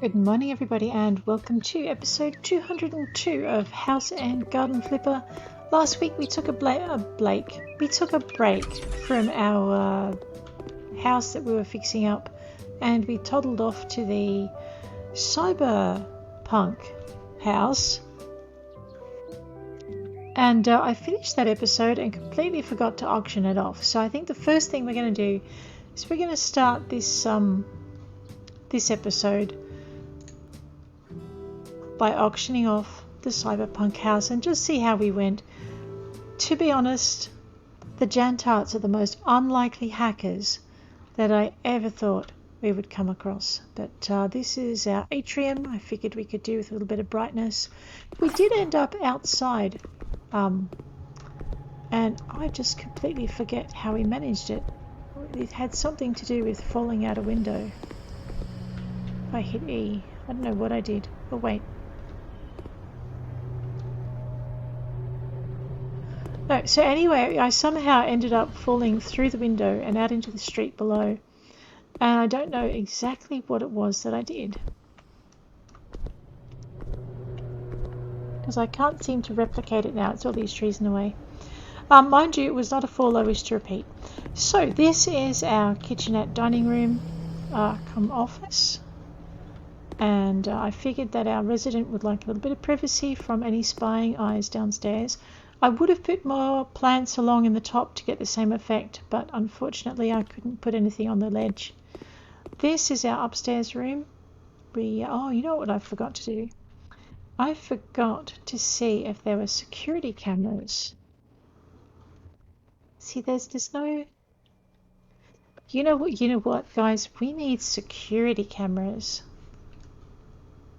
Good morning, everybody, and welcome to episode 202 of House and Garden Flipper. Last week we took a break from our house that we were fixing up, and we toddled off to the Cyberpunk house. And I finished that episode and completely forgot to auction it off. So I think the first thing we're going to do is we're going to start this episode by auctioning off the Cyberpunk house and just see how we went. To be honest, the Jantarts are the most unlikely hackers that I ever thought we would come across. But this is our atrium. I figured we could do with a little bit of brightness. We did end up outside, and I just completely forget how we managed it. It had something to do with falling out a window. I hit E. I don't know what I did. Oh wait. No, so anyway, I somehow ended up falling through the window and out into the street below. And I don't know exactly what it was that I did, because I can't seem to replicate it now. It's all these trees in the way. Mind you, it was not a fall I wish to repeat. So this is our kitchenette dining room come office. And I figured that our resident would like a little bit of privacy from any spying eyes downstairs. I would have put more plants along in the top to get the same effect, but unfortunately I couldn't put anything on the ledge. This is our upstairs room. Oh, you know what I forgot to do? I forgot to see if there were security cameras. See, there's no... You know what, guys? We need security cameras,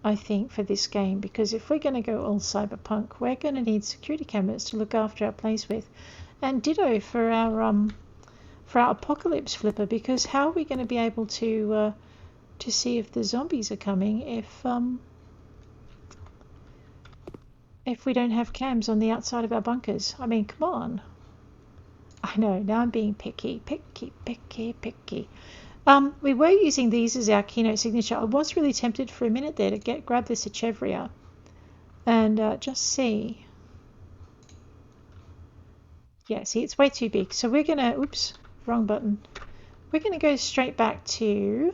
I think, for this game, because if we're going to go all cyberpunk, we're going to need security cameras to look after our place with, and ditto for our apocalypse flipper, because how are we going to be able to see if the zombies are coming if we don't have cams on the outside of our bunkers? I mean, come on. I know, now I'm being picky. We were using these as our keynote signature. I was really tempted for a minute there to grab this Echeveria and just see. Yeah, see, it's way too big. So we're going to, oops, wrong button. We're going to go straight back to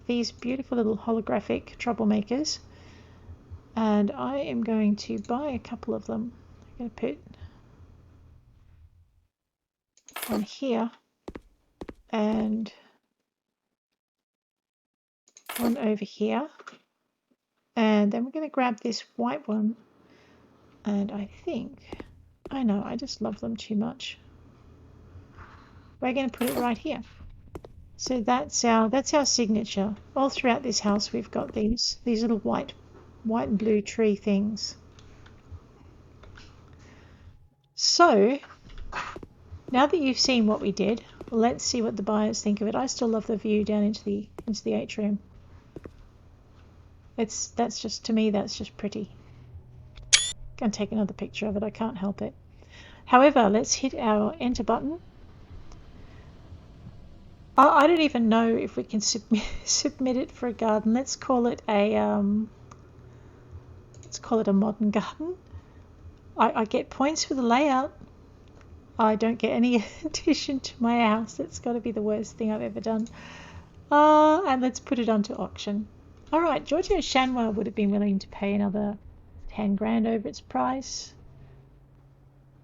these beautiful little holographic troublemakers. And I am going to buy a couple of them. I'm going to put one here and one over here. And then we're going to grab this white one. And I know, I just love them too much. We're going to put it right here. So that's our signature. All throughout this house we've got these little white and blue tree things. So now that you've seen what we did, let's see what the buyers think of it. I still love the view down into the atrium. That's just pretty. I'm going to take another picture of it. I can't help it. However, let's hit our enter button. I don't even know if we can submit it for a garden. Let's call it a modern garden. I get points for the layout. I don't get any addition to my house. That's got to be the worst thing I've ever done. And let's put it onto auction. All right, Giorgio Shanwa would have been willing to pay another 10 grand over its price.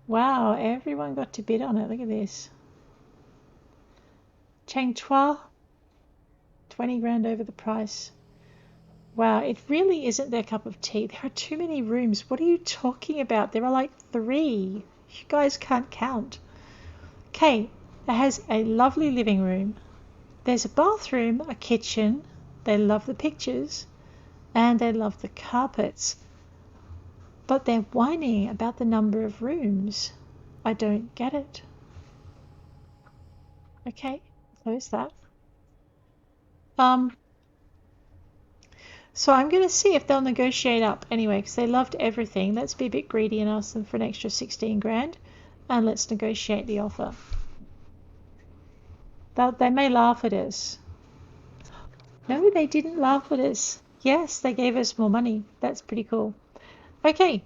Wow, everyone got to bid on it. Look at this. Cheng Chua, 20 grand over the price. Wow, it really isn't their cup of tea. There are too many rooms. What are you talking about? There are like 3. You guys can't count. Okay, it has a lovely living room. There's a bathroom, a kitchen. They love the pictures and they love the carpets. But they're whining about the number of rooms. I don't get it. Okay, close that. So I'm going to see if they'll negotiate up anyway, because they loved everything. Let's be a bit greedy and ask them for an extra 16 grand, and let's negotiate the offer. They may laugh at us. No, they didn't laugh at us. Yes, they gave us more money. That's pretty cool. Okay,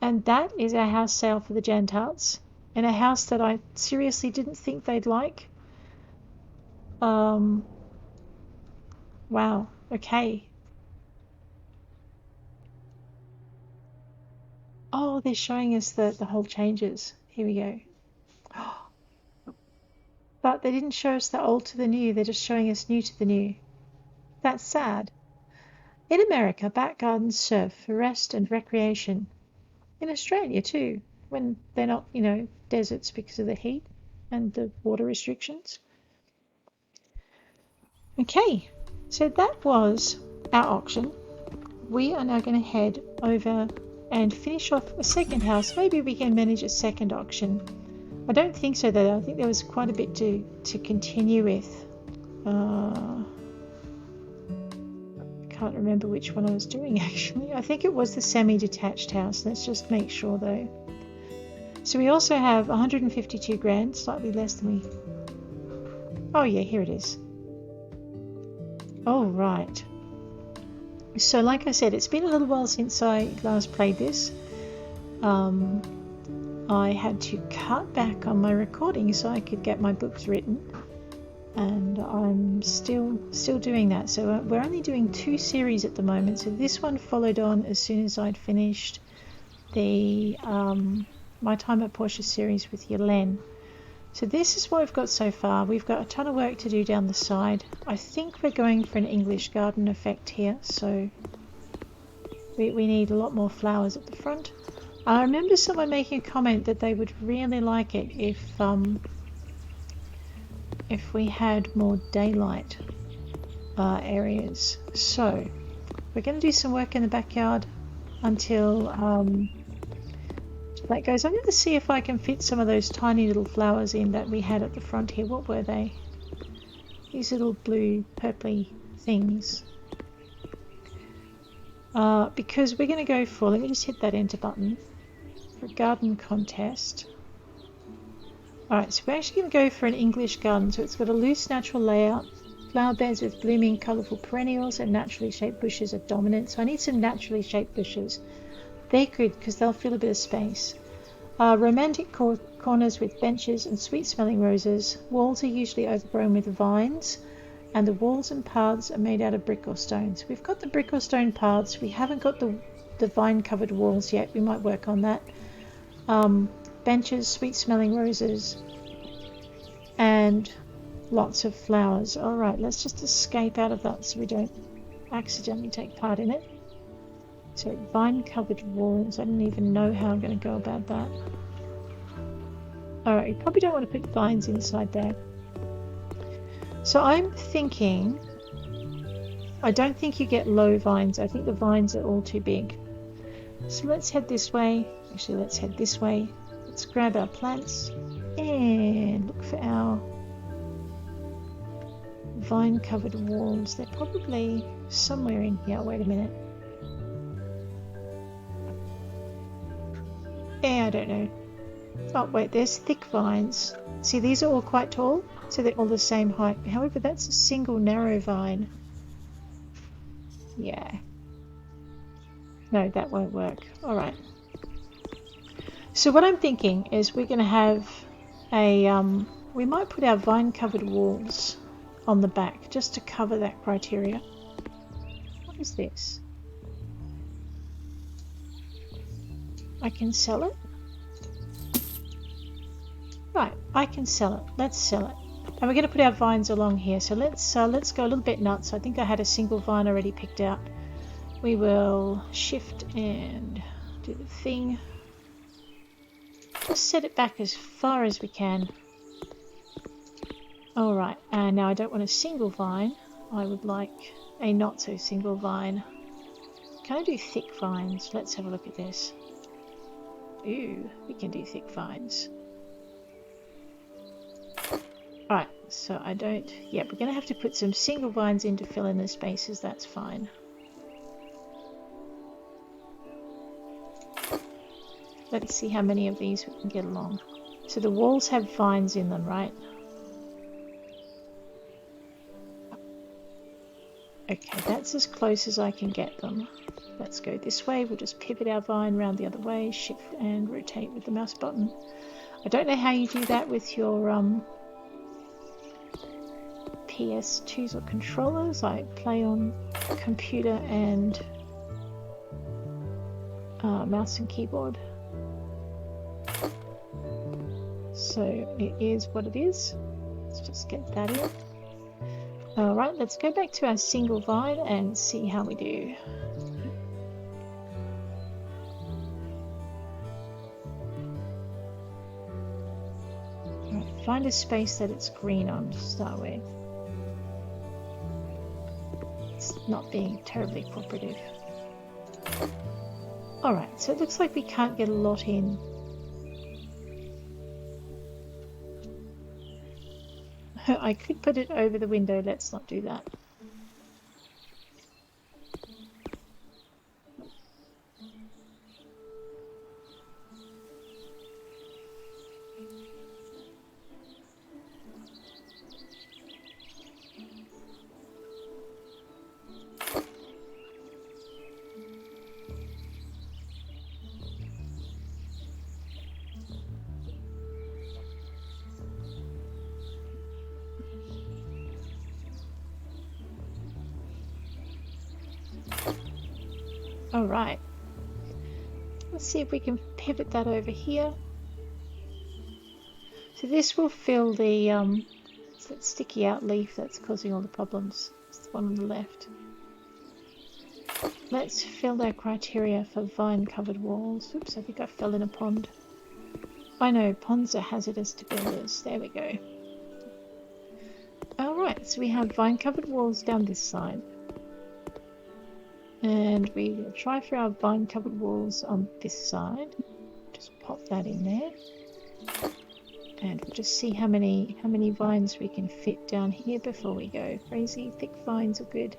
and that is our house sale for the Jantarts. In a house that I seriously didn't think they'd like. Wow, okay. Oh, they're showing us the whole changes. Here we go. But they didn't show us the old to the new, they're just showing us new to the new. That's sad. In America, back gardens serve for rest and recreation. In Australia too, when they're not, deserts because of the heat and the water restrictions. Okay, so that was our auction. We are now going to head over and finish off a second house. Maybe we can manage a second auction. I don't think so though. I think there was quite a bit to continue with. I can't remember which one I was doing actually. I think it was the semi-detached house. Let's just make sure though. So we also have 152 grand, slightly less than we... Oh yeah, here it is. Oh right. So like I said, it's been a little while since I last played this. I had to cut back on my recording so I could get my books written, and I'm still doing that. So we're only doing 2 series at the moment. So this one followed on as soon as I'd finished the My Time at Portia series with Yelen. So this is what we've got so far. We've got a ton of work to do down the side. I think we're going for an English garden effect here, so we need a lot more flowers at the front. I remember someone making a comment that they would really like it if we had more daylight areas. So we're going to do some work in the backyard until that goes. I'm going to see if I can fit some of those tiny little flowers in that we had at the front here. What were they? These little blue purpley things. Because we're going to go for, let me just hit that enter button, for garden contest. Alright, so we're actually going to go for an English garden. So it's got a loose natural layout, flower beds with blooming colourful perennials, and naturally shaped bushes are dominant. So I need some naturally shaped bushes. They're good because they'll fill a bit of space. Romantic corners with benches and sweet smelling roses. Walls are usually overgrown with vines, and the walls and paths are made out of brick or stone. So we've got the brick or stone paths. We haven't got the vine covered walls yet. We might work on that. Benches, sweet smelling roses, and lots of flowers. Alright, let's just escape out of that so we don't accidentally take part in it. So vine covered walls, I don't even know how I'm going to go about that. Alright, you probably don't want to put vines inside there. So I'm thinking, I don't think you get low vines. I think the vines are all too big. So let's head this way. Actually, let's head this way. Let's grab our plants and look for our vine covered walls. They're probably somewhere in here. Wait a minute. Yeah, I don't know. Oh wait, there's thick vines. See, these are all quite tall, so they're all the same height. However, that's a single narrow vine. Yeah. No, that won't work. Alright. So what I'm thinking is we're going to have a... we might put our vine covered walls on the back just to cover that criteria. What is this? I can sell it? Right, I can sell it. Let's sell it. And we're going to put our vines along here. So let's go a little bit nuts. I think I had a single vine already picked out. We will shift and do the thing. Just set it back as far as we can. Alright, and now I don't want a single vine. I would like a not so single vine. Can I do thick vines? Let's have a look at this. Ooh, we can do thick vines. Alright, so I don't... Yeah, we're going to have to put some single vines in to fill in the spaces, that's fine. Let's see how many of these we can get along. So the walls have vines in them, right? Okay, that's as close as I can get them. Let's go this way. We'll just pivot our vine around the other way, shift and rotate with the mouse button. I don't know how you do that with your PS2s or controllers. I play on computer and mouse and keyboard. So it is what it is. Let's just get that in. Alright, let's go back to our single vine and see how we do. Alright, find a space that it's green on to start with. It's not being terribly cooperative. Alright, so it looks like we can't get a lot in. I could put it over the window, let's not do that. Alright, let's see if we can pivot that over here. So this will fill the it's that sticky out leaf that's causing all the problems. It's the one on the left. Let's fill our criteria for vine covered walls. Oops, I think I fell in a pond. I know, ponds are hazardous to builders. There we go. Alright, so we have vine covered walls down this side. And we will try for our vine covered walls on this side. Just pop that in there. And we'll just see how many vines we can fit down here before we go crazy. Thick vines are good.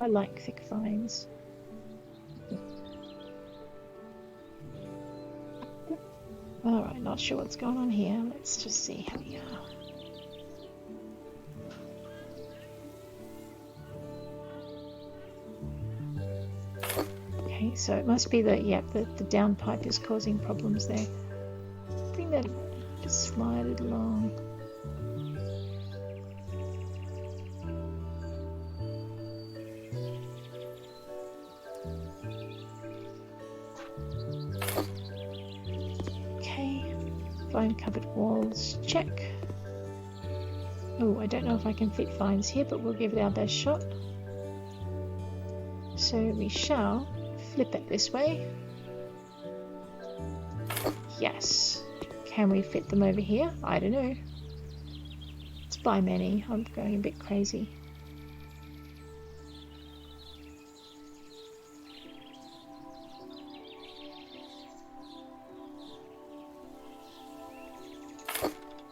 I like thick vines. Alright, not sure what's going on here. Let's just see how we are. Okay, so it must be that, yeah, the downpipe is causing problems there. Bring that, just slide it along. Okay, vine covered walls, check. Oh, I don't know if I can fit vines here, but we'll give it our best shot. So we shall flip it this way. Yes. Can we fit them over here? I don't know. It's by many. I'm going a bit crazy.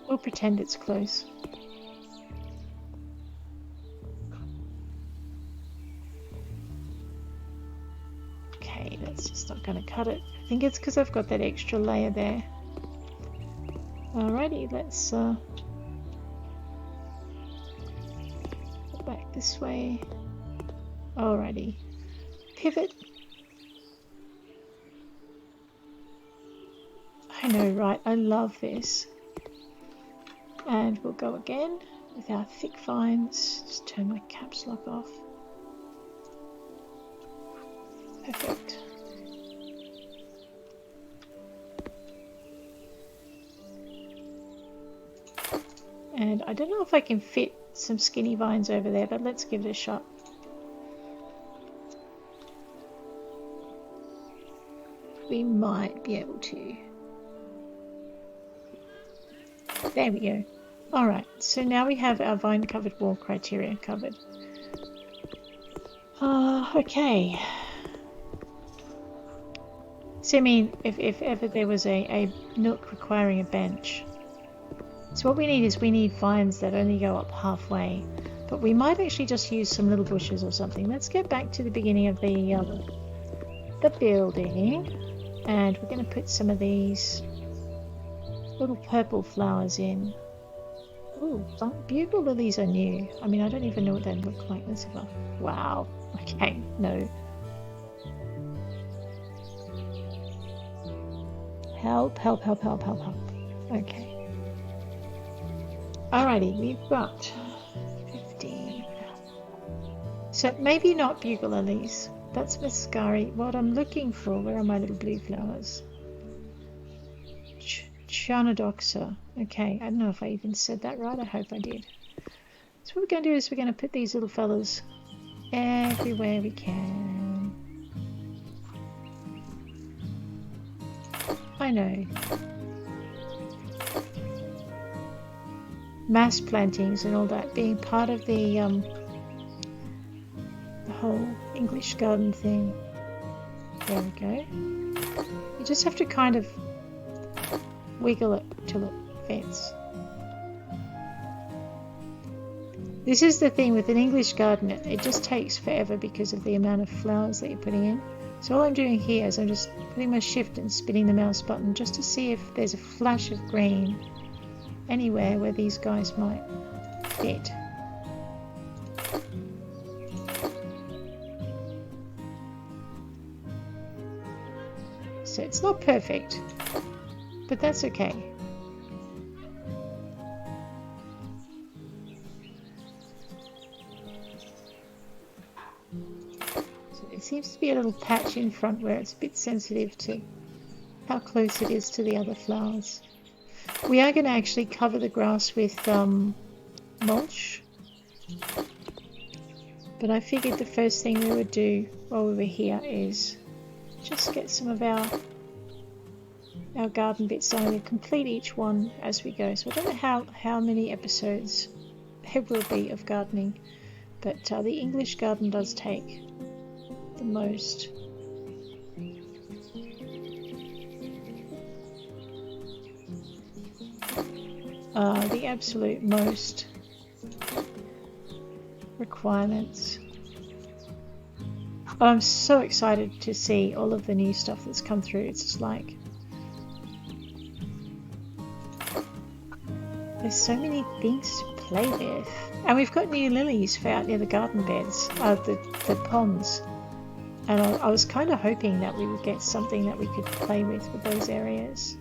We'll pretend it's close. Okay, that's just not going to cut it. I think it's because I've got that extra layer there. Alrighty, let's go back this way. Alrighty, pivot. I know, right? I love this. And we'll go again with our thick vines. Just turn my caps lock off. Perfect. And I don't know if I can fit some skinny vines over there, but let's give it a shot. We might be able to. There we go. Alright, so now we have our vine covered wall criteria covered. Okay. So I mean, if ever there was a nook requiring a bench. So what we need is we need vines that only go up halfway. But we might actually just use some little bushes or something. Let's get back to the beginning of the building. And we're going to put some of these little purple flowers in. Ooh, some bugle lilies are new. I mean, I don't even know what they look like. Let's have a... Wow. Okay, no. Help, help, help, help, help, help. Okay. Alrighty, we've got 15. So maybe not bugle lilies. That's Mascari. What I'm looking for, where are my little blue flowers? Chionodoxa. Okay, I don't know if I even said that right. I hope I did. So what we're going to do is we're going to put these little fellas everywhere we can. I know. Mass plantings and all that being part of the whole English garden thing. There we go. You just have to kind of wiggle it till it fits. This is the thing with an English garden, it just takes forever because of the amount of flowers that you're putting in. So all I'm doing here is I'm just putting my shift and spinning the mouse button just to see if there's a flash of green anywhere where these guys might fit. So it's not perfect, but that's okay. So there seems to be a little patch in front where it's a bit sensitive to how close it is to the other flowers. We are going to actually cover the grass with mulch, but I figured the first thing we would do while we were here is just get some of our garden bits done. We'll complete each one as we go. So I don't know how many episodes there will be of gardening, but the English garden does take the most. The absolute most requirements. But I'm so excited to see all of the new stuff that's come through. It's just like there's so many things to play with. And we've got new lilies for out near the garden beds, the ponds. And I was kind of hoping that we would get something that we could play with those areas.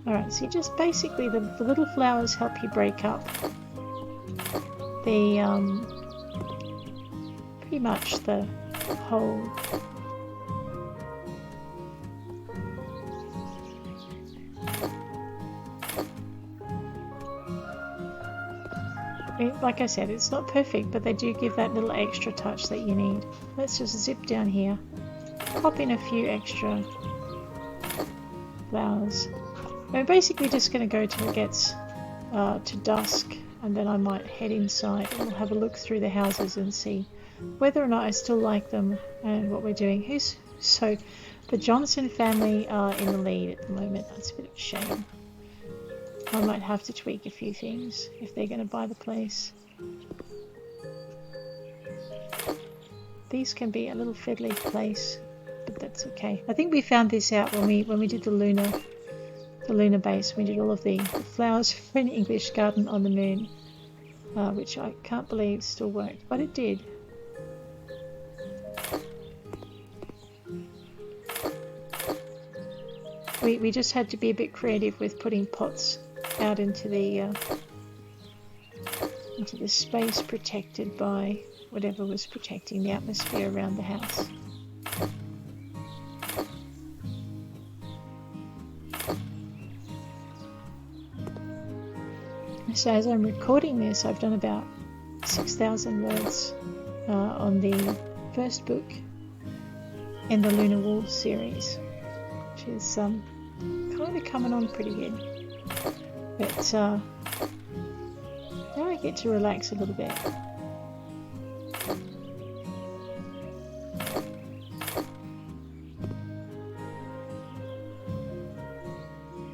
Alright, so you just basically, the little flowers help you break up the, pretty much the whole like I said, it's not perfect, but they do give that little extra touch that you need. Let's just zip down here, pop in a few extra flowers. We're basically just going to go till it gets to dusk, and then I might head inside and we'll have a look through the houses and see whether or not I still like them and what we're doing. So the Johnson family are in the lead at the moment. That's a bit of a shame. I might have to tweak a few things if they're going to buy the place. These can be a little fiddly place, but that's okay. I think we found this out when we did the lunar base. We did all of the flowers for an English garden on the moon, which I can't believe still worked, but it did. We just had to be a bit creative with putting pots out into the space protected by whatever was protecting the atmosphere around the house. So as I'm recording this, I've done about 6,000 words on the first book in the Lunar Wolves series, which is kind of coming on pretty good. But now I get to relax a little bit.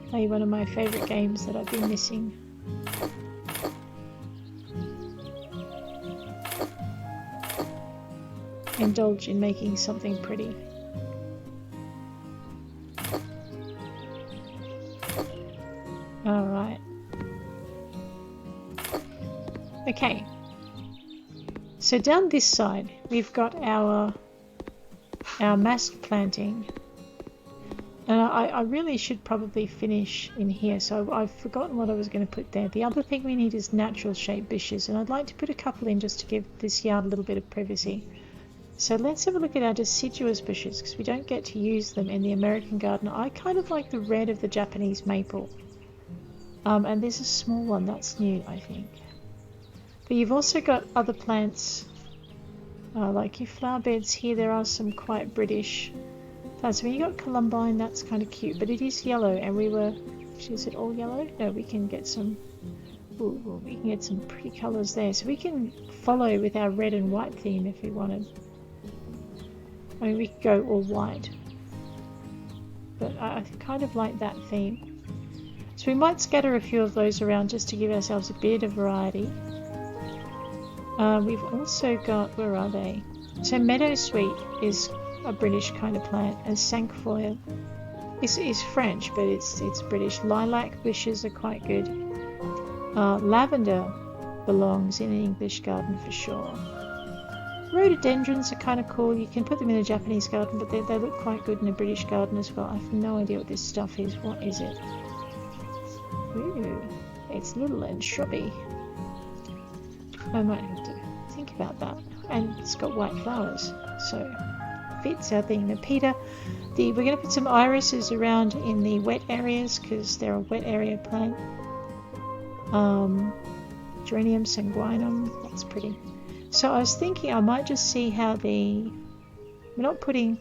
Play one of my favourite games that I've been missing. Indulge in making something pretty. Okay. So down this side, we've got our mask planting. And I really should probably finish in here, so I've forgotten what I was going to put there. The other thing we need is natural shaped bushes, and I'd like to put a couple in just to give this yard a little bit of privacy. So let's have a look at our deciduous bushes, because we don't get to use them in the American garden. I kind of like the red of the Japanese maple. And there's a small one, that's new, I think. But you've also got other plants, like your flower beds here. There are some quite British plants. When you got columbine, that's kind of cute, but it is yellow, and we were... Is it all yellow? No, we can get some... Ooh, we can get some pretty colours there. So we can follow with our red and white theme if we wanted. I mean, we could go all white. But I kind of like that theme. So we might scatter a few of those around just to give ourselves a bit of variety. We've also got... Where are they? So meadowsweet is a British kind of plant, and cinquefoil is French, but it's British. Lilac bushes are quite good. Lavender belongs in an English garden for sure. Rhododendrons are kind of cool. You can put them in a Japanese garden, but they look quite good in a British garden as well. I have no idea what this stuff is. What is it? Ooh, it's little and shrubby. I might have to think about that. And it's got white flowers, so fits our theme. And Peter, we're going to put some irises around in the wet areas because they're a wet area plant. Geranium sanguinum, that's pretty. So I was thinking I might just see how we're not putting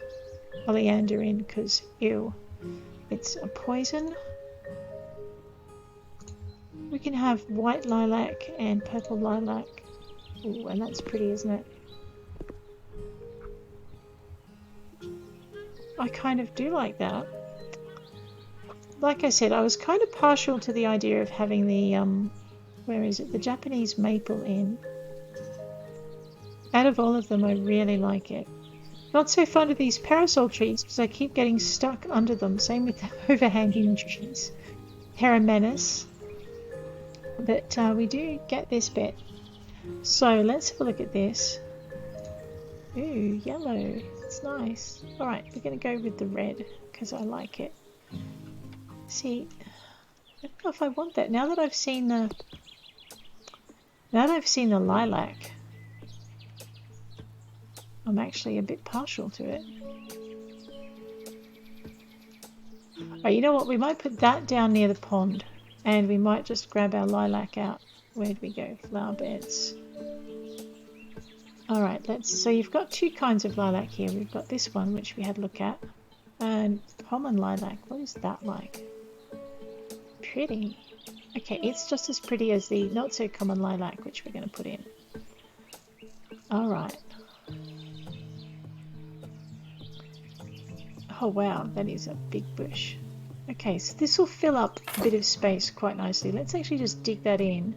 oleander in because ew, it's a poison. We can have white lilac and purple lilac. Ooh, and that's pretty, isn't it? I kind of do like that. Like I said, I was kind of partial to the idea of having the, where is it? The Japanese maple in. Out of all of them, I really like it. Not so fond of these parasol trees because I keep getting stuck under them. Same with the overhanging trees. Paramanus. But we do get this bit. So let's have a look at this. Ooh, yellow. It's nice. Alright, we're going to go with the red because I like it. See, I don't know if I want that. Now that I've seen the lilac, I'm actually a bit partial to it. Oh, you know what? We might put that down near the pond, and we might just grab our lilac out. Where'd we go? Flower beds. Alright, so you've got two kinds of lilac here. We've got this one, which we had a look at, and common lilac. What is that like? Pretty. Okay, it's just as pretty as the not so common lilac, which we're going to put in. Alright. Oh wow, that is a big bush. Okay, so this will fill up a bit of space quite nicely. Let's actually just dig that in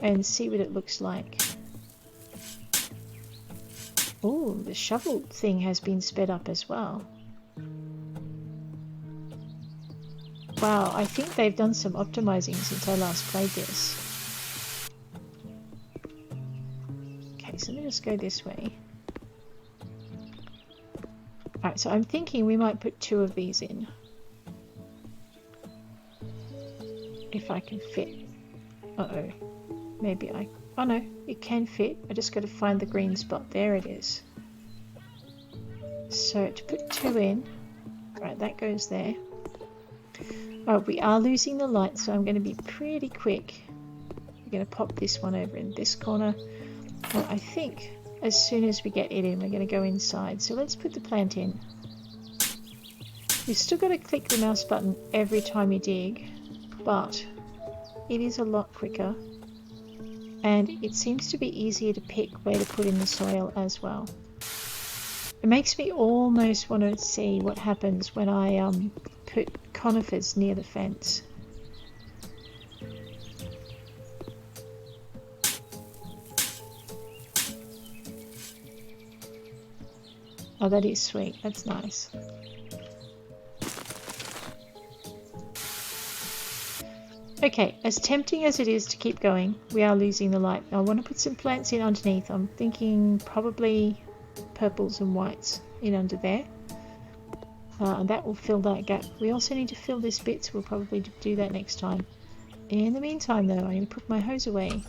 and see what it looks like. Oh, the shovel thing has been sped up as well. Wow, I think they've done some optimizing since I last played this. Okay, so let me just go this way. Alright, so I'm thinking we might put two of these in. If I can fit. Uh-oh. Maybe I... Oh no, it can fit. I just got to find the green spot. There it is. So to put two in. Right, that goes there. Oh, we are losing the light, so I'm going to be pretty quick. We're going to pop this one over in this corner. Well, I think as soon as we get it in, we're going to go inside. So let's put the plant in. You've still got to click the mouse button every time you dig, but it is a lot quicker. And it seems to be easier to pick where to put in the soil as well. It makes me almost want to see what happens when I put conifers near the fence. Oh, that is sweet. That's nice. Okay, as tempting as it is to keep going, we are losing the light. I want to put some plants in underneath. I'm thinking probably purples and whites in under there. And that will fill that gap. We also need to fill this bit, so we'll probably do that next time. In the meantime though, I'm going to put my hose away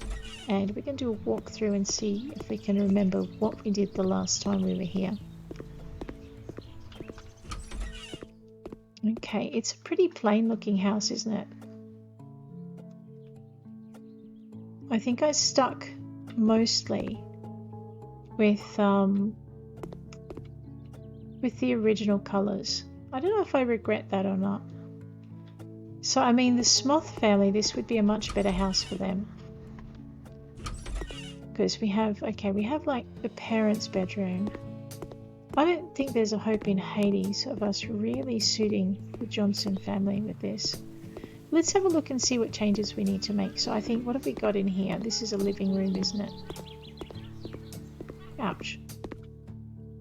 and we're going to do a walk through and see if we can remember what we did the last time we were here. Okay, it's a pretty plain looking house, isn't it? I think I stuck mostly with the original colours. I don't know if I regret that or not. So I mean, the Smoth family, this would be a much better house for them. Because we have, okay, we have like the parents' bedroom. I don't think there's a hope in Hades of us really suiting the Johnson family with this. Let's have a look and see what changes we need to make. So I think, what have we got in here? This is a living room, isn't it? Ouch.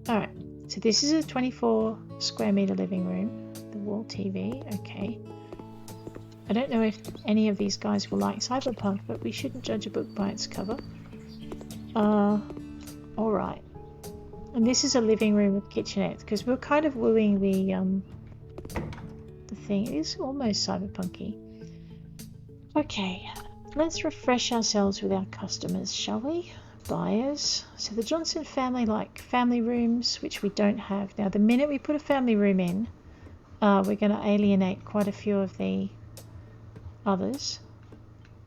Alright, so this is a 24 square meter living room. The wall TV, okay. I don't know if any of these guys will like Cyberpunk, but we shouldn't judge a book by its cover. Alright. And this is a living room with kitchenette, because we're kind of wooing the thing. It is almost cyberpunky. Okay, let's refresh ourselves with our customers, shall we? Buyers. So the Johnson family like family rooms, which we don't have. Now the minute we put a family room in, we're going to alienate quite a few of the others.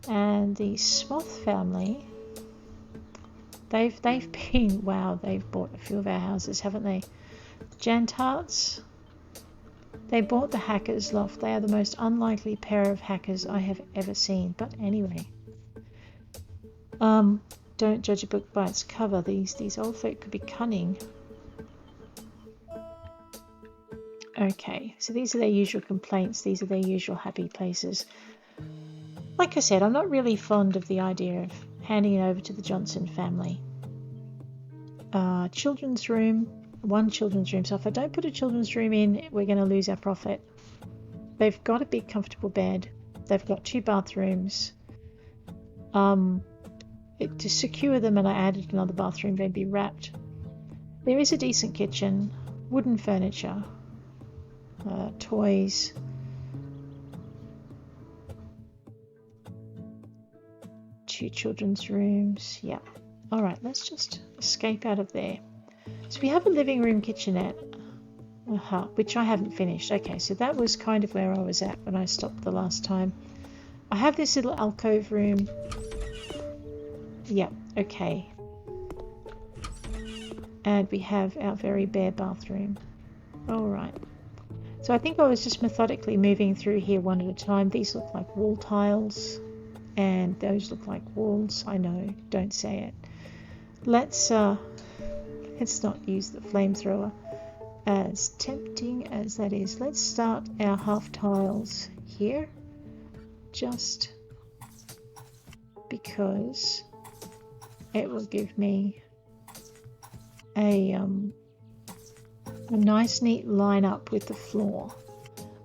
And the Smoth family, they've been, wow, they've bought a few of our houses, haven't they? Jantarts, they bought the hackers loft. They are the most unlikely pair of hackers I have ever seen. But anyway, don't judge a book by its cover. These old folk could be cunning. Okay, so these are their usual complaints. These are their usual happy places. Like I said, I'm not really fond of the idea of handing it over to the Johnson family. Children's room, one children's room. So if I don't put a children's room in, we're going to lose our profit. They've got a big comfortable bed. They've got 2 bathrooms. To secure them, and I added another bathroom, they'd be wrapped. There is a decent kitchen, wooden furniture, toys. Two children's rooms. Yeah. All right, let's just escape out of there. So we have a living room kitchenette, which I haven't finished. Okay, so that was kind of where I was at when I stopped the last time. I have this little alcove room. Yeah, okay. And we have our very bare bathroom. All right. So I think I was just methodically moving through here one at a time. These look like wall tiles, and those look like walls. I know, don't say it. Let's not use the flamethrower. As tempting as that is, let's start our half tiles here, just because it will give me a nice neat line up with the floor.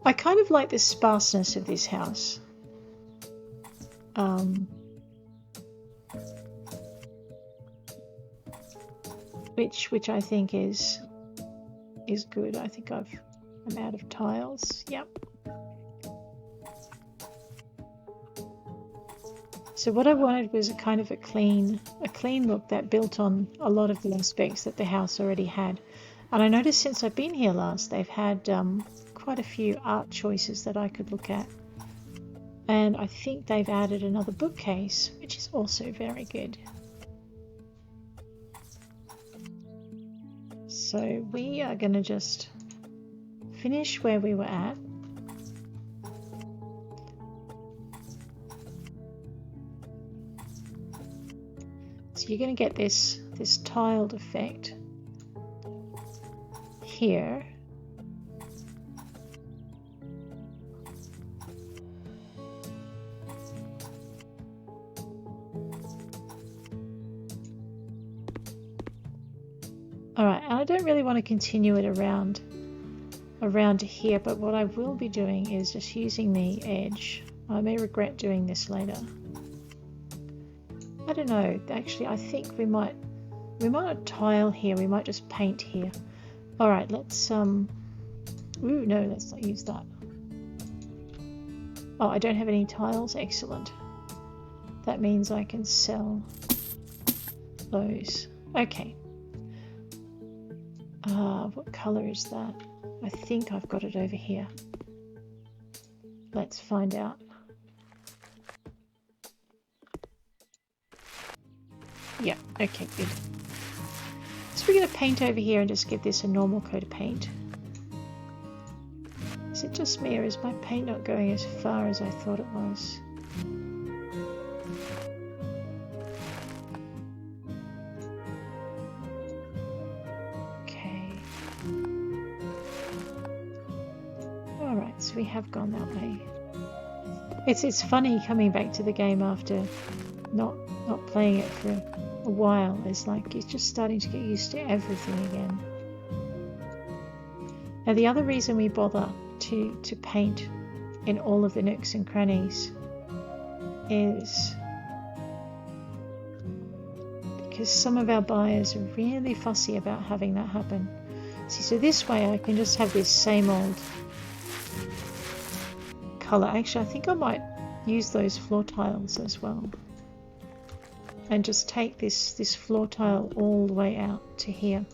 I kind of like the sparseness of this house. Which I think is good. I think I'm out of tiles. Yep. So what I wanted was a kind of a clean look that built on a lot of the aspects that the house already had. And I noticed since I've been here last, they've had quite a few art choices that I could look at. And I think they've added another bookcase, which is also very good. So we are going to just finish where we were at. So you're going to get this tiled effect here. Alright, and I don't really want to continue it around here, but what I will be doing is just using the edge I may regret doing this later. I don't know. Actually, I think we might not tile here. We might just paint here. All right, let's Ooh, no, let's not use that. Oh, I don't have any tiles. Excellent. That means I can sell those. Okay. What color is that? I think I've got it over here. Let's find out. Yeah, okay, good. So we're going to paint over here and just give this a normal coat of paint. Is it just me, or is my paint not going as far as I thought it was? Okay. Alright, so we have gone that way. It's funny coming back to the game after not playing it for a while. It's like you're just starting to get used to everything again. Now the other reason we bother to paint in all of the nooks and crannies is because some of our buyers are really fussy about having that happen. See, so this way I can just have this same old colour. Actually, I think I might use those floor tiles as well. And just take this floor tile all the way out to here.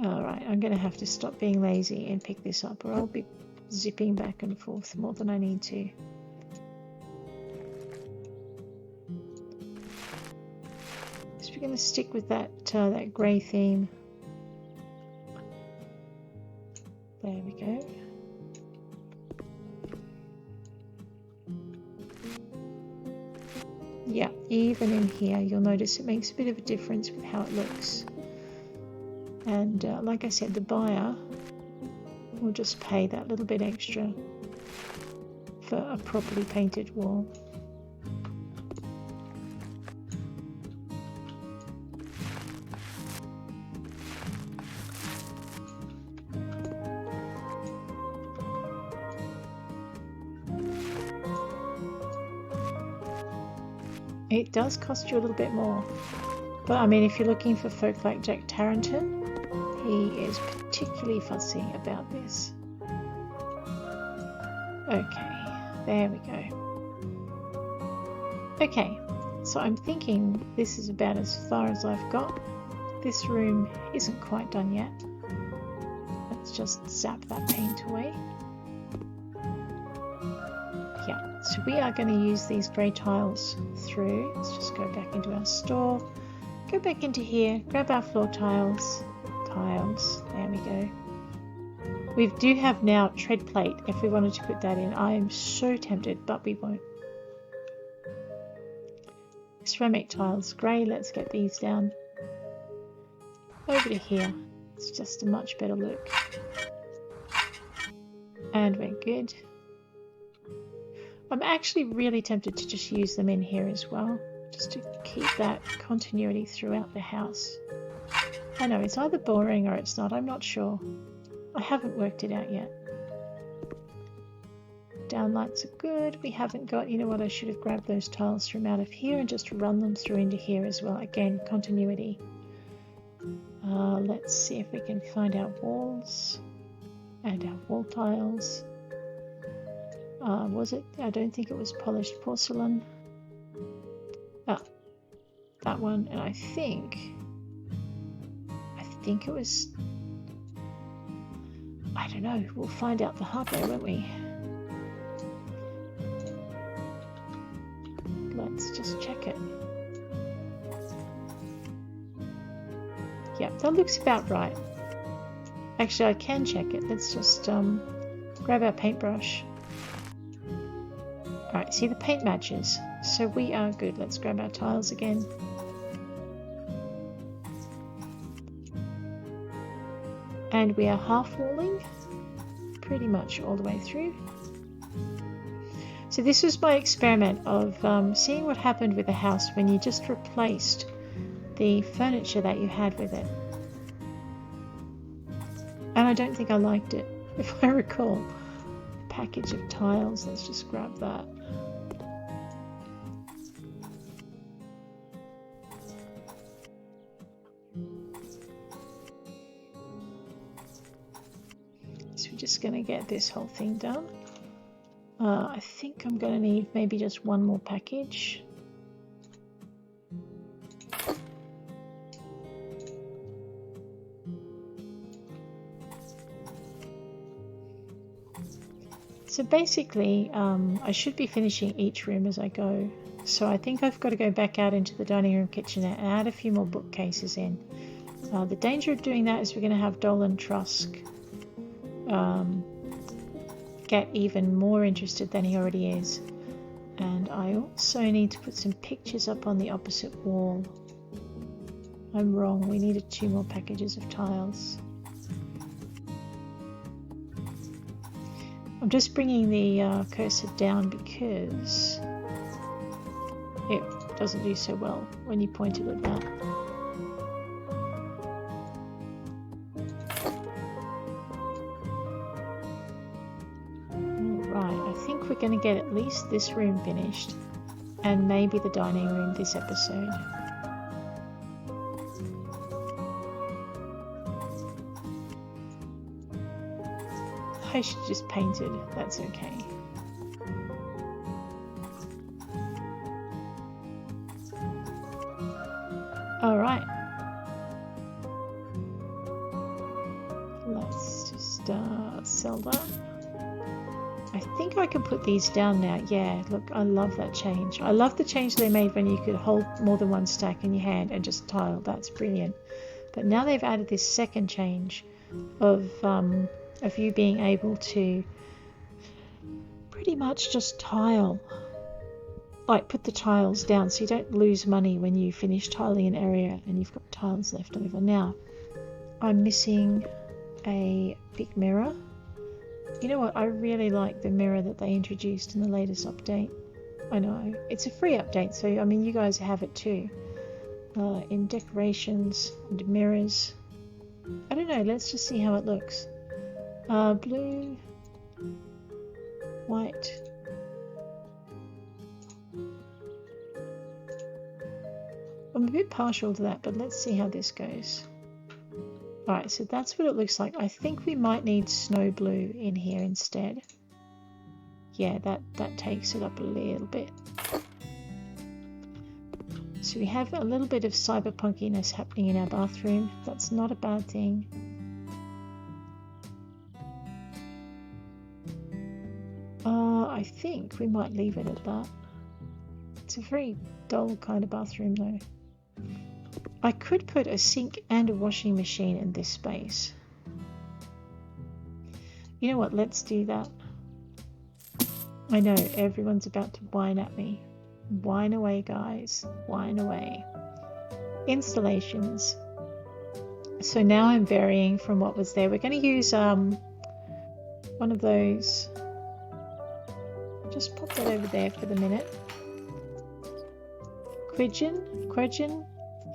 Alright, I'm going to have to stop being lazy and pick this up, or I'll be zipping back and forth more than I need to. So we're going to stick with that grey theme. There we go. Yeah, even in here you'll notice it makes a bit of a difference with how it looks. And like I said, the buyer will just pay that little bit extra for a properly painted wall. It does cost you a little bit more, but I mean, if you're looking for folk like Jack Tarrenton, he is particularly fussy about this. Okay, there we go. Okay, so I'm thinking this is about as far as I've got. This room isn't quite done yet. Let's just zap that paint away. Yeah, so we are going to use these grey tiles through. Let's just go back into our store, go back into here, grab our floor tiles. There we go. We do have now tread plate if we wanted to put that in. I am so tempted, but we won't. Ceramic tiles, grey. Let's get these down. Over to here. It's just a much better look. And we're good. I'm actually really tempted to just use them in here as well, just to keep that continuity throughout the house. I know it's either boring or it's not, I'm not sure. I haven't worked it out yet. Downlights are good. We haven't got, you know what, I should have grabbed those tiles from out of here and just run them through into here as well. Again, continuity. Let's see if we can find our walls and our wall tiles. Was it? I don't think it was polished porcelain. Ah, that one, and I think it was, I don't know, we'll find out the hard way, won't we? Let's just check it. Yep, that looks about right. Actually, I can check it. Let's just grab our paintbrush. Alright, see, the paint matches, so we are good. Let's grab our tiles again. And we are half walling, pretty much all the way through. So this was my experiment of seeing what happened with the house when you just replaced the furniture that you had with it. And I don't think I liked it, if I recall. A package of tiles, let's just grab that. So we're just going to get this whole thing done. I think I'm going to need maybe just one more package. So basically, I should be finishing each room as I go. So I think I've got to go back out into the dining room kitchenette and add a few more bookcases in. The danger of doing that is we're going to have Dolan Trusk get even more interested than he already is. And I also need to put some pictures up on the opposite wall. I'm wrong, we needed 2 more packages of tiles. I'm just bringing the cursor down because it doesn't do so well when you point it at that. Alright, I think we're going to get at least this room finished and maybe the dining room this episode. I should just paint it, that's okay. Alright. Let's just sell that. I think I can put these down now. Yeah, look, I love that change. I love the change they made when you could hold more than one stack in your hand and just tile. That's brilliant. But now they've added this second change of you being able to pretty much just tile, like put the tiles down so you don't lose money when you finish tiling an area and you've got tiles left over. Now I'm missing a big mirror. You know what, I really like the mirror that they introduced in the latest update. I know it's a free update, so I mean you guys have it too. In decorations and mirrors, I don't know, let's just see how it looks. Blue, white. I'm a bit partial to that, but let's see how this goes. Alright, so that's what it looks like. I think we might need snow blue in here instead. Yeah, that takes it up a little bit. So we have a little bit of cyberpunkiness happening in our bathroom. That's not a bad thing. I think we might leave it at that. It's a very dull kind of bathroom though. I could put a sink and a washing machine in this space. You know what, let's do that. I know, everyone's about to whine at me. Whine away, guys. Whine away. Installations. So now I'm varying from what was there. We're going to use one of those. Just pop that over there for the minute. Quedgen.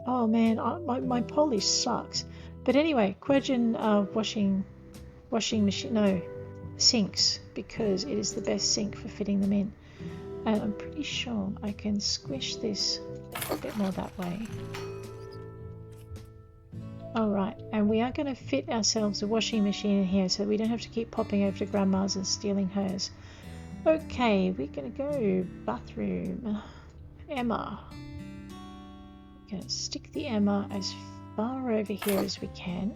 Oh man, my Polish sucks. But anyway, Quedgen washing machine. No, sinks, because it is the best sink for fitting them in. And I'm pretty sure I can squish this a bit more that way. Alright, and we are going to fit ourselves a washing machine in here so we don't have to keep popping over to Grandma's and stealing hers. Okay, we're going to go bathroom. Emma. We're going to stick the Emma as far over here as we can.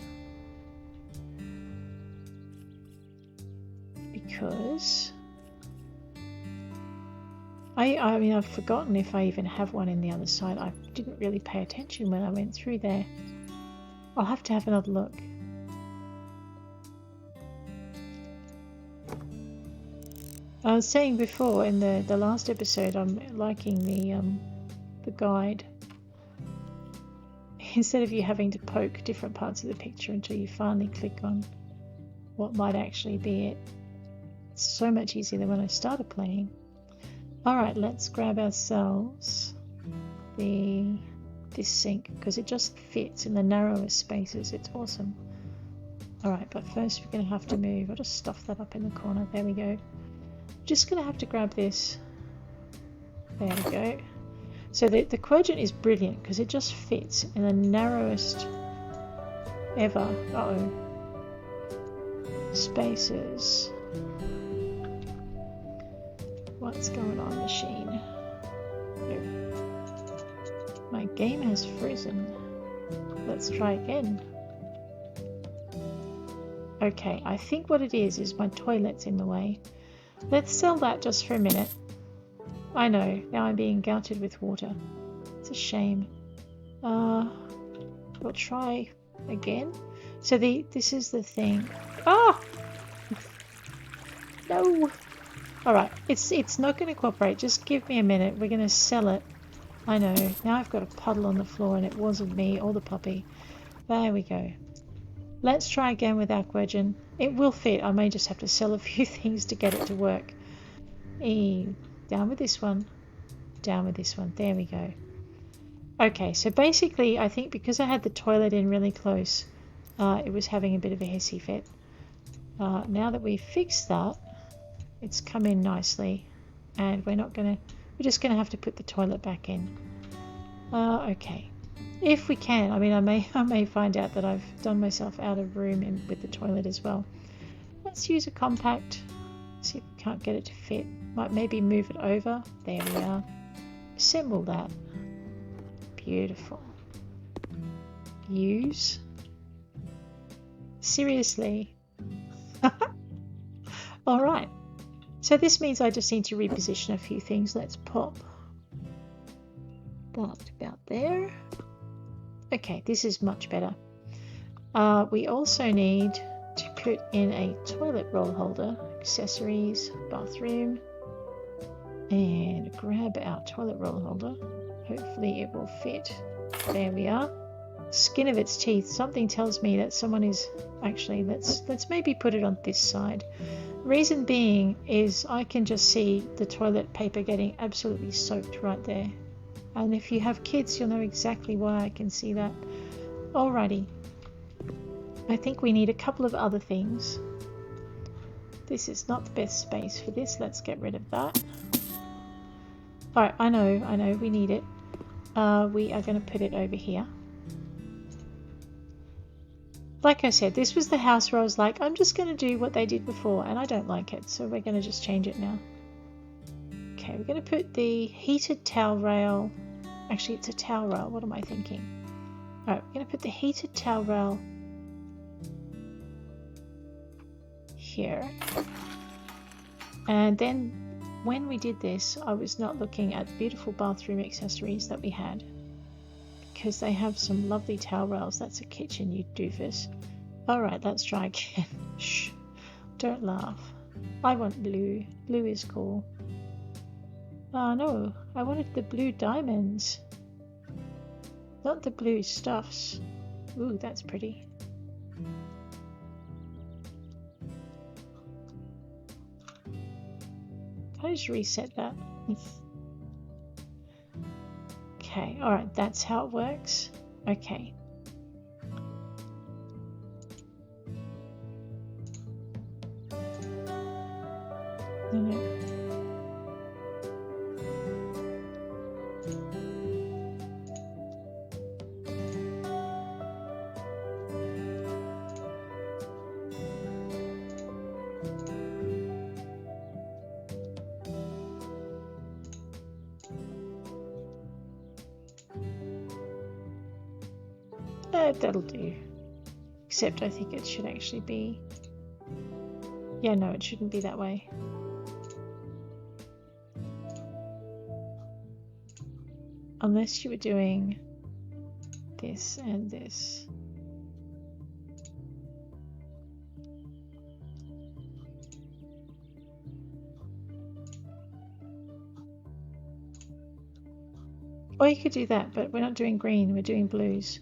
Because I mean, I've forgotten if I even have one in the other side. I didn't really pay attention when I went through there. I'll have to have another look. I was saying before in the last episode, I'm liking the guide. Instead of you having to poke different parts of the picture until you finally click on what might actually be it. It's so much easier than when I started playing. Alright, let's grab ourselves this sink because it just fits in the narrowest spaces. It's awesome. Alright, but first we're going to have to move. I'll just stuff that up in the corner. There we go. Just going to have to grab this. There we go. So the quadrant is brilliant because it just fits in the narrowest ever spaces. What's going on, machine? Oh. My game has frozen. Let's try again. Okay, I think what it is my toilet's in the way. Let's sell that just for a minute. I know, now I'm being gouted with water. It's a shame. We'll try again. So this is the thing. Oh! No! Alright, it's not going to cooperate. Just give me a minute. We're going to sell it. I know. Now I've got a puddle on the floor and it wasn't me or the puppy. There we go. Let's try again with Aquagen. It will fit. I may just have to sell a few things to get it to work. Down with this one. Down with this one. There we go. Okay, so basically I think because I had the toilet in really close, it was having a bit of a hissy fit. Now that we've fixed that, it's come in nicely, and we're just gonna have to put the toilet back in. Okay, if we can. I mean, I may find out that I've done myself out of room with the toilet as well. Let's use a compact. See if we can't get it to fit. Might maybe move it over. There we are. Assemble that. Beautiful. Use. Seriously. All right. So this means I just need to reposition a few things. Let's pop that about there. Okay, this is much better. We also need to put in a toilet roll holder, accessories, bathroom, and grab our toilet roll holder. Hopefully it will fit. There we are. Skin of its teeth. Something tells me that someone is actually, let's maybe put it on this side. Reason being is I can just see the toilet paper getting absolutely soaked right there. And if you have kids, you'll know exactly why I can see that. Alrighty. I think we need a couple of other things. This is not the best space for this. Let's get rid of that. Alright, I know, we need it. We are going to put it over here. Like I said, this was the house where I was like, I'm just going to do what they did before, and I don't like it, so we're going to just change it now. Okay, we're going to put the heated towel rail. Actually, it's a towel rail. What am I thinking? Alright, we're going to put the heated towel rail here. And then when we did this, I was not looking at the beautiful bathroom accessories that we had, because they have some lovely towel rails. That's a kitchen, you doofus. Alright, let's try again. Shh, don't laugh. I want blue. Blue is cool. Oh no, I wanted the blue diamonds. Not the blue stuffs. Ooh, that's pretty. Can I just reset that? Okay, alright, that's how it works. Okay. No. That'll do. Except I think it should actually be... Yeah, no, it shouldn't be that way. Unless you were doing this and this. Or you could do that, but we're not doing green, we're doing blues.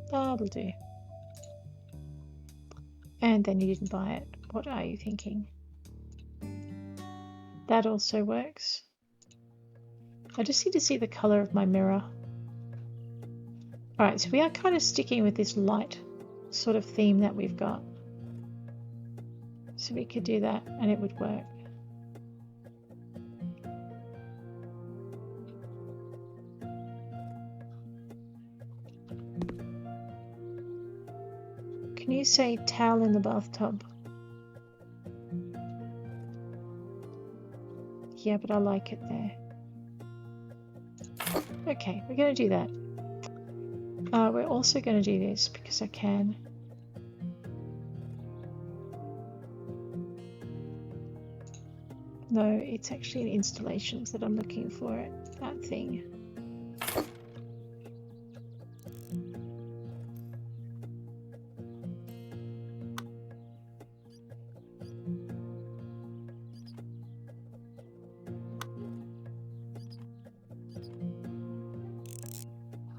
That'll do. And then you didn't buy it. What are you thinking? That also works. I just need to see the colour of my mirror. Alright, so we are kind of sticking with this light sort of theme that we've got. So we could do that and it would work. Can you say towel in the bathtub? Yeah, but I like it there. Okay, we're going to do that. We're also going to do this because I can. No, it's actually in installations that I'm looking for it. That thing.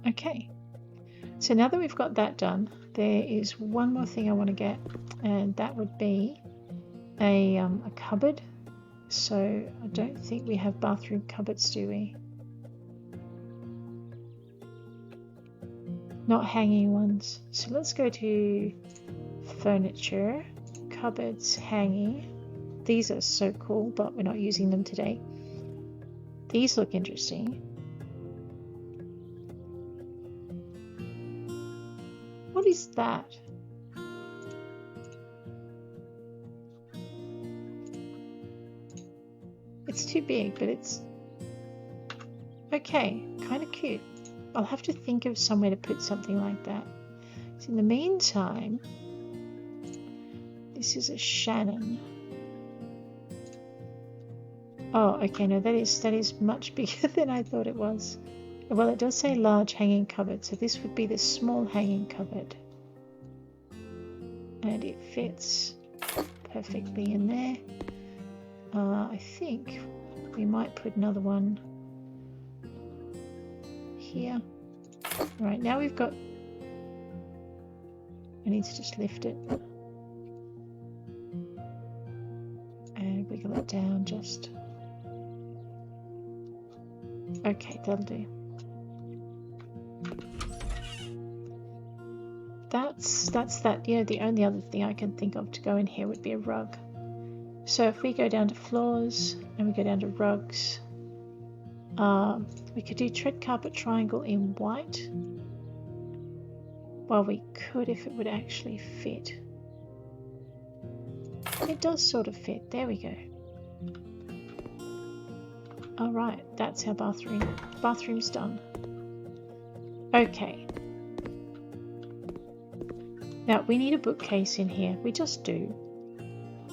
Okay, so now that we've got that done, there is one more thing I want to get, and that would be a cupboard. So I don't think we have bathroom cupboards, do we? Not hanging ones. So let's go to furniture, cupboards, hanging. These are so cool, but we're not using them today. These look interesting. What is that? It's too big, but it's okay, kind of cute. I'll have to think of somewhere to put something like that. So in the meantime, this is a Shannon. Oh, okay, no, that is much bigger than I thought it was. Well, it does say large hanging cupboard, so this would be the small hanging cupboard. And it fits perfectly in there. I think we might put another one here. Right, now we've got... I need to just lift it. And wiggle it down just... Okay, that'll do. That's that. You know, the only other thing I can think of to go in here would be a rug. So if we go down to floors and we go down to rugs, we could do tread carpet triangle in white. Well, we could if it would actually fit. It does sort of fit. There we go. Alright, that's our bathroom. Bathroom's done. Okay. Now, we need a bookcase in here. We just do.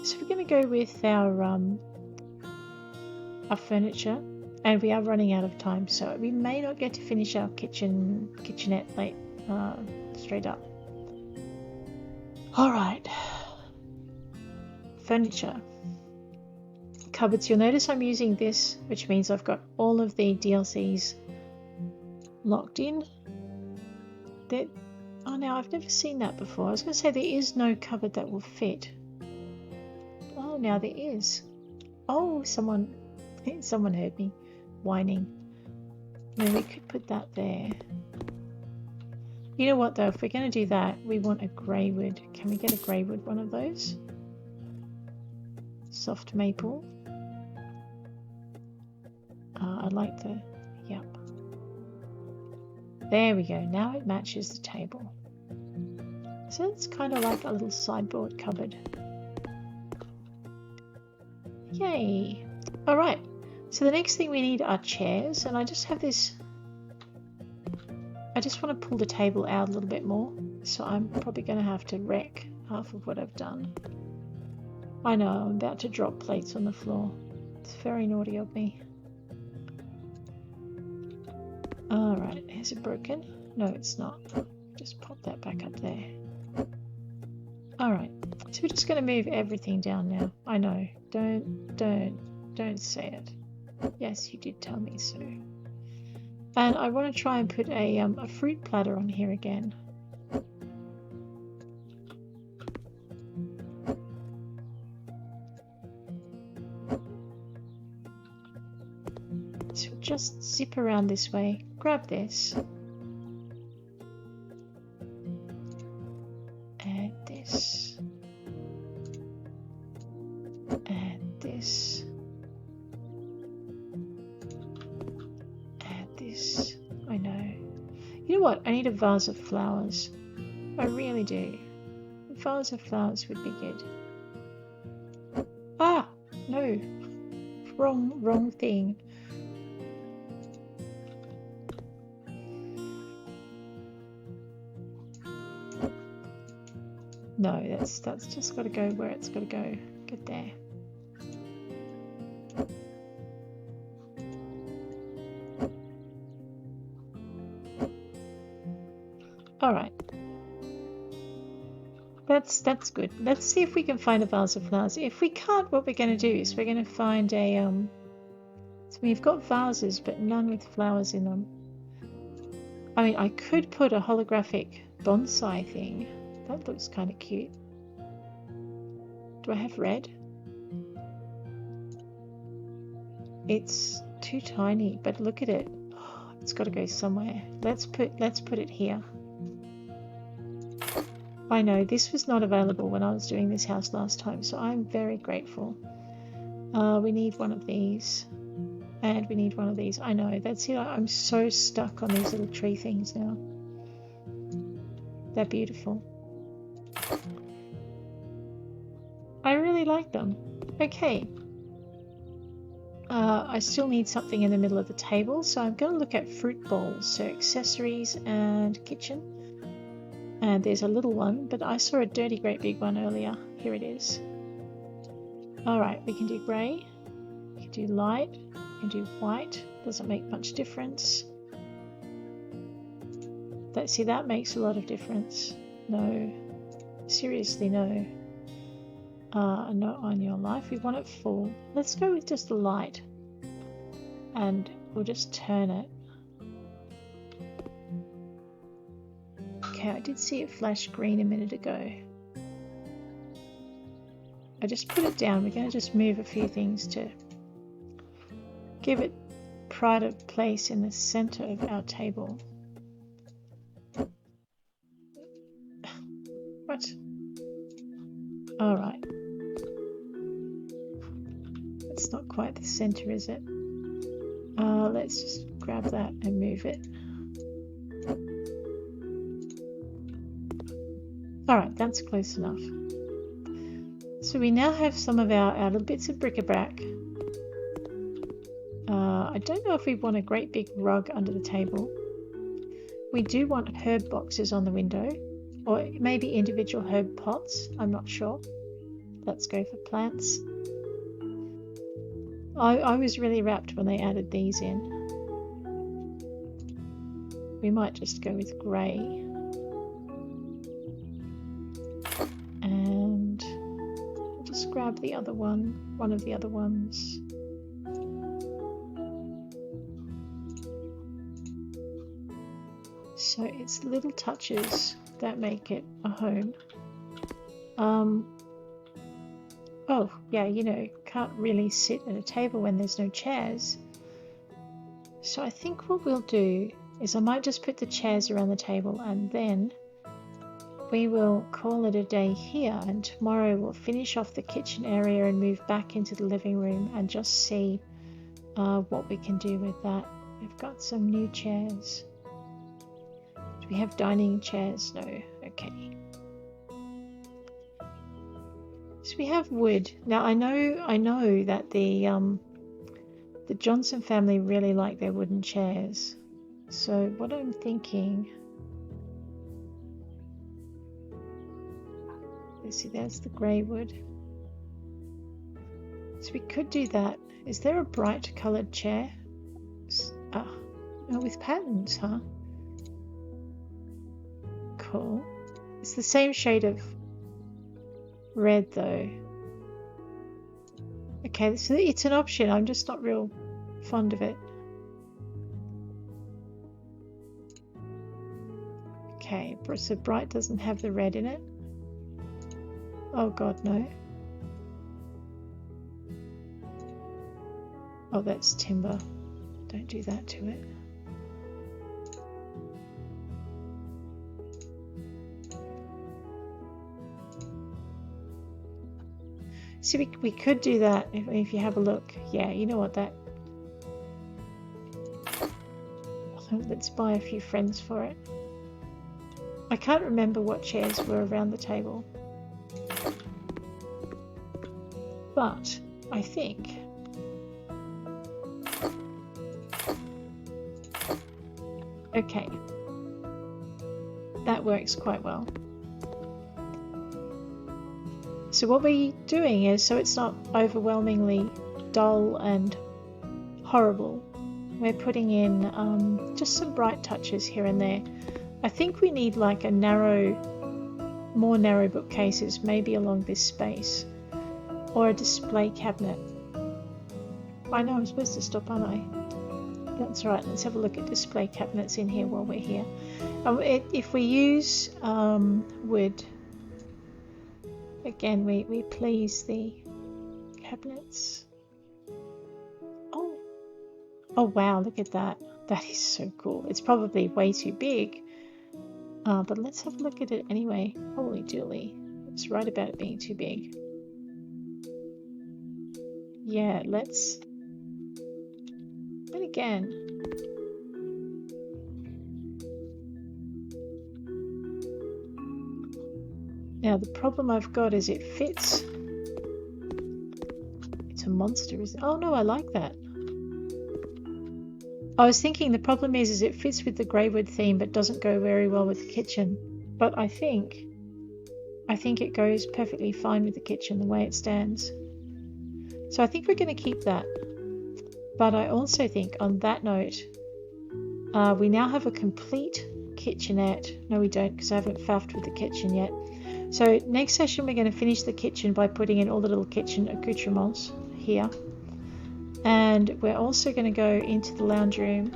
So we're going to go with our furniture. And we are running out of time, so we may not get to finish our kitchenette late, straight up. Alright. Furniture. Cupboards. You'll notice I'm using this, which means I've got all of the DLCs locked in. Oh, now I've never seen that before. I was going to say there is no cupboard that will fit. Oh, now there is. Oh, someone heard me whining. No, we could put that there. You know what though, if we're going to do that, we want a grey wood. Can we get a grey wood one of those? Soft maple. I like the, yep. There we go, now it matches the table. So it's kind of like a little sideboard cupboard. Yay! Alright, so the next thing we need are chairs, and I just have this... I just want to pull the table out a little bit more, so I'm probably going to have to wreck half of what I've done. I know, I'm about to drop plates on the floor. It's very naughty of me. Alright, is it broken? No, it's not. Just pop that back up there. Alright, so we're just going to move everything down now. I know, don't say it. Yes, you did tell me so. And I want to try and put a fruit platter on here again. just zip around this way. Grab this. And this. And this. And this. I know. You know what? I need a vase of flowers. I really do. A vase of flowers would be good. Ah! No. Wrong thing. No, that's just got to go where it's got to go. Get there. All right. That's good. Let's see if we can find a vase of flowers. If we can't, what we're going to do is we're going to find a So we've got vases, but none with flowers in them. I mean, I could put a holographic bonsai thing. That looks kind of cute. Do I have red? It's too tiny, but look at it. Oh, it's got to go somewhere. Let's put it here. I know this was not available when I was doing this house last time, so I'm very grateful. We need one of these, and we need one of these. I know, that's it. I'm so stuck on these little tree things now. They're beautiful. I really like them. Okay. I still need something in the middle of the table, so I'm going to look at fruit bowls. So accessories and kitchen. And there's a little one, but I saw a dirty great big one earlier. Here it is. Alright, we can do grey. We can do light. We can do white. Doesn't make much difference. See, that makes a lot of difference. No. Seriously, no. Not on your life. We want it full. Let's go with just the light. And we'll just turn it. Okay, I did see it flash green a minute ago. I just put it down. We're going to just move a few things to give it pride of place in the center of our table. What? Alright. It's not quite the center, is it? Let's just grab that and move it. Alright, that's close enough. So we now have some of our little bits of bric-a-brac. I don't know if we want a great big rug under the table. We do want herb boxes on the window, or maybe individual herb pots. I'm not sure. Let's go for plants. I was really rapt when they added these in. We might just go with grey. And just grab the other one of the other ones. So it's little touches that make it a home. Oh, yeah, you know, can't really sit at a table when there's no chairs. So I think what we'll do is I might just put the chairs around the table and then we will call it a day here, and tomorrow we'll finish off the kitchen area and move back into the living room and just see what we can do with that. We've got some new chairs. Do we have dining chairs? No. Okay. So we have wood. Now I know that the Johnson family really like their wooden chairs. So what I'm thinking, let's see, there's the grey wood. So we could do that. Is there a bright coloured chair? Oh, with patterns, huh? Cool. It's the same shade of red though. Okay, so it's an option. I'm just not real fond of it. Okay, so bright doesn't have the red in it. Oh god, no. Oh, that's timber. Don't do that to it. See, we could do that if you have a look. Yeah, you know what, that... Let's buy a few friends for it. I can't remember what chairs were around the table. But I think... Okay. That works quite well. So what we're doing is, so it's not overwhelmingly dull and horrible, we're putting in just some bright touches here and there. I think we need like a more narrow bookcases, maybe along this space, or a display cabinet. I know I'm supposed to stop, aren't I? That's right, let's have a look at display cabinets in here while we're here. If we use wood, again, we please the cabinets. Oh wow, look at that. That is so cool. It's probably way too big. But let's have a look at it anyway. Holy dooly. It's right about it being too big. Yeah, let's... And again... Now the problem I've got is it fits. It's a monster, isn't it? Oh no, I like that. I was thinking the problem is it fits with the greywood theme but doesn't go very well with the kitchen. But I think it goes perfectly fine with the kitchen the way it stands. So I think we're going to keep that. But I also think on that note, we now have a complete kitchenette. No, we don't, because I haven't faffed with the kitchen yet. So next session we're going to finish the kitchen by putting in all the little kitchen accoutrements here. And we're also going to go into the lounge room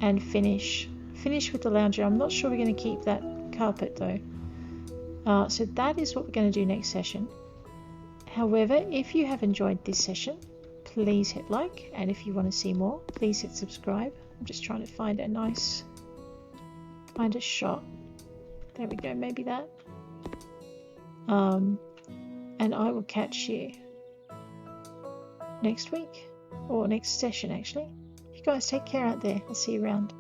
and finish with the lounge room. I'm not sure we're going to keep that carpet though. So that is what we're going to do next session. However, if you have enjoyed this session, please hit like, and if you want to see more, please hit subscribe. I'm just trying to find a nice kind of shot. There we go, maybe that. And I will catch you next week, or next session actually. You guys take care out there. I'll see you around.